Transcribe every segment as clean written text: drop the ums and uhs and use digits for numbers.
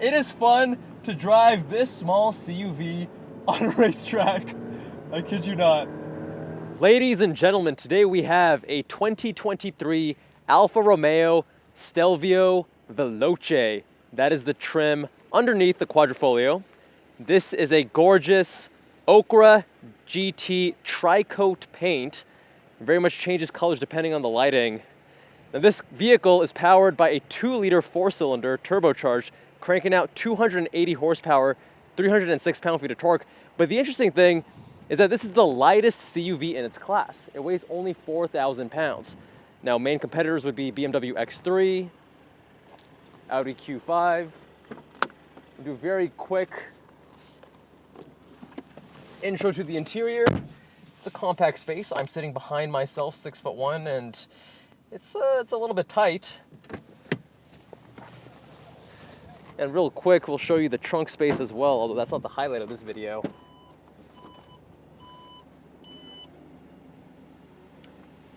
it is fun to drive this small CUV on a racetrack. I kid you not. Ladies and gentlemen, today we have a 2023 Alfa Romeo Stelvio Veloce. That is the trim underneath the Quadrifoglio. This is a gorgeous Ocra GT tri-coat paint. It very much changes colors depending on the lighting. Now this vehicle is powered by a 2-liter 4-cylinder turbocharged, cranking out 280 horsepower, 306 pound-feet of torque. But the interesting thing is that this is the lightest CUV in its class. It weighs only 4,000 pounds. Now main competitors would be BMW X3, Audi Q5. We'll do a very quick intro to the interior. It's a compact space. I'm sitting behind myself, 6'1", and it's a little bit tight. And real quick, we'll show you the trunk space as well, although that's not the highlight of this video.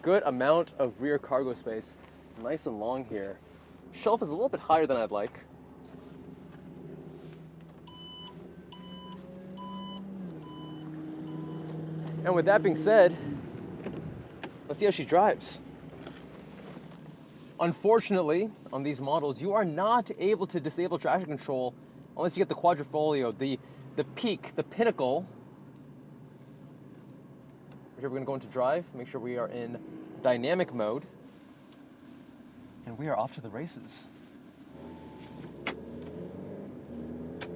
Good amount of rear cargo space, nice and long here. Shelf is a little bit higher than I'd like. And with that being said, let's see how she drives. Unfortunately, on these models, you are not able to disable traction control unless you get the Quadrifoglio, the peak, the pinnacle. Here we're gonna go into drive, make sure we are in dynamic mode, and we are off to the races.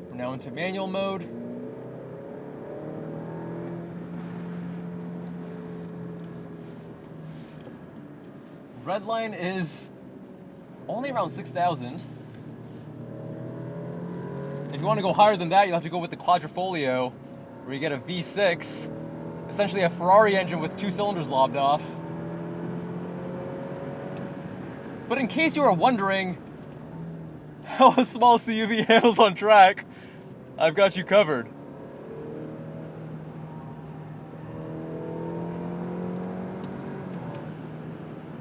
We're now into manual mode. Red line is only around 6,000. If you want to go higher than that, you'll have to go with the Quadrifoglio, where you get a V6, essentially a Ferrari engine with 2 cylinders lobbed off. But in case you are wondering how a small CUV handles on track, I've got you covered.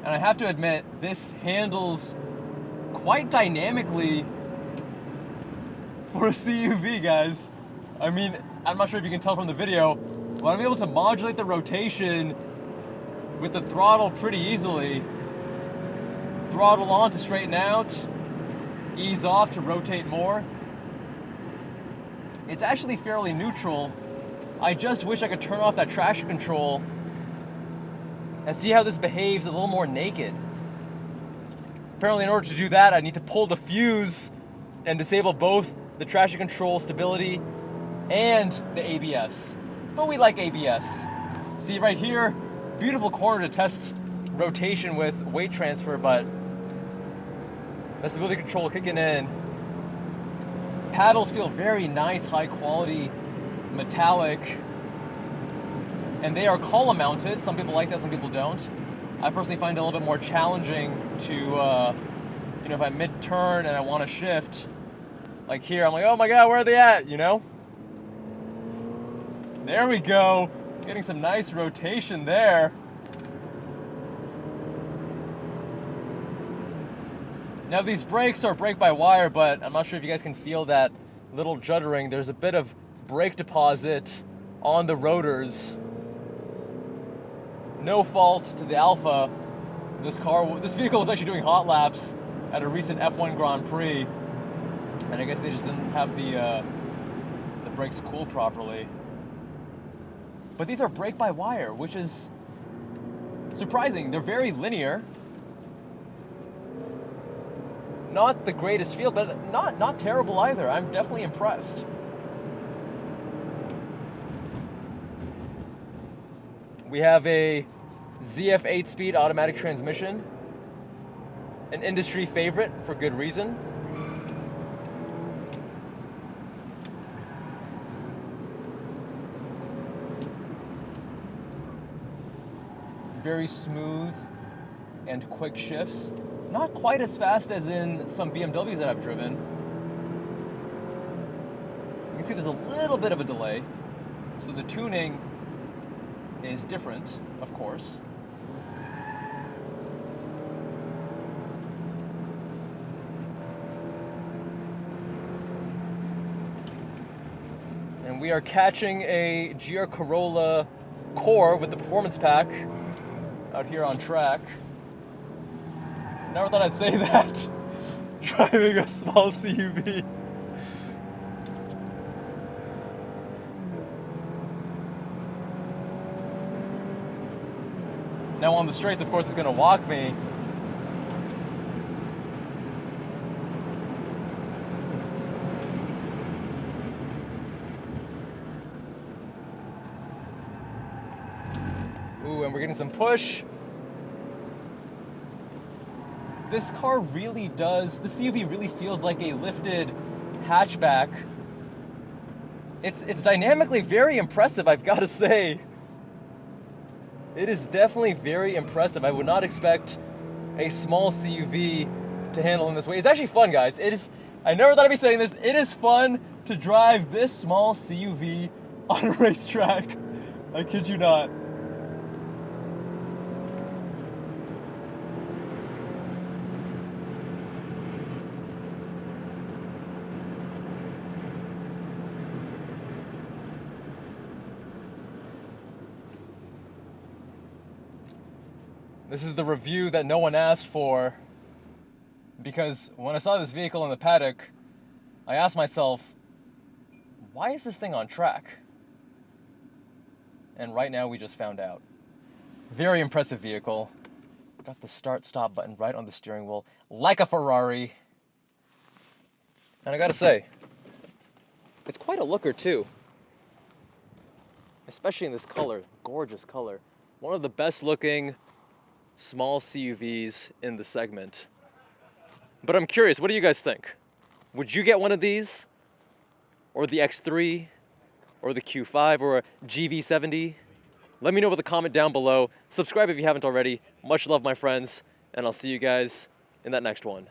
And I have to admit, this handles quite dynamically for a CUV, guys. I mean, I'm not sure if you can tell from the video, but I'm able to modulate the rotation with the throttle pretty easily. Throttle on to straighten out, ease off to rotate more. It's actually fairly neutral. I just wish I could turn off that traction control and see how this behaves a little more naked. Apparently in order to do that, I need to pull the fuse and disable both the traction control stability and the ABS. But we like ABS. See right here, beautiful corner to test rotation with weight transfer, but the stability control kicking in. Paddles feel very nice, high quality, metallic. And they are column mounted. Some people like that, some people don't. I personally find it a little bit more challenging to, if I'm mid-turn and I want to shift, like here, I'm like, oh my God, where are they at, you know? There we go. Getting some nice rotation there. Now these brakes are brake-by-wire, but I'm not sure if you guys can feel that little juddering. There's a bit of brake deposit on the rotors. No fault to the Alfa. This vehicle was actually doing hot laps at a recent F1 Grand Prix, and I guess they just didn't have the brakes cooled properly. But these are brake-by-wire, which is surprising. They're very linear. Not the greatest feel, but not terrible either. I'm definitely impressed. We have a ZF 8-speed automatic transmission, an industry favorite for good reason. Very smooth and quick shifts. Not quite as fast as in some BMWs that I've driven. You can see there's a little bit of a delay, so the tuning is different, of course. and we are catching a GR Corolla Core with the performance pack out here on track. Never thought I'd say that. Driving a small CUV. Now on the straights, of course, it's gonna walk me. Ooh, and we're getting some push. This car really does, the CUV really feels like a lifted hatchback. It's dynamically very impressive, I've got to say. It is definitely very impressive. I would not expect a small CUV to handle in this way. It's actually fun, guys. It is, I never thought I'd be saying this, it is fun to drive this small CUV on a racetrack. I kid you not. This is the review that no one asked for, because when I saw this vehicle in the paddock, I asked myself, why is this thing on track? And right now we just found out. Very impressive vehicle. Got the start-stop button right on the steering wheel, like a Ferrari. And I gotta say, it's quite a looker too. Especially in this color, gorgeous color. One of the best looking small CUVs in the segment. But I'm curious, what do you guys think? Would you get one of these? Or the X3? Or the Q5? Or a GV70? Let me know with a comment down below. Subscribe if you haven't already. Much love, my friends. And I'll see you guys in that next one.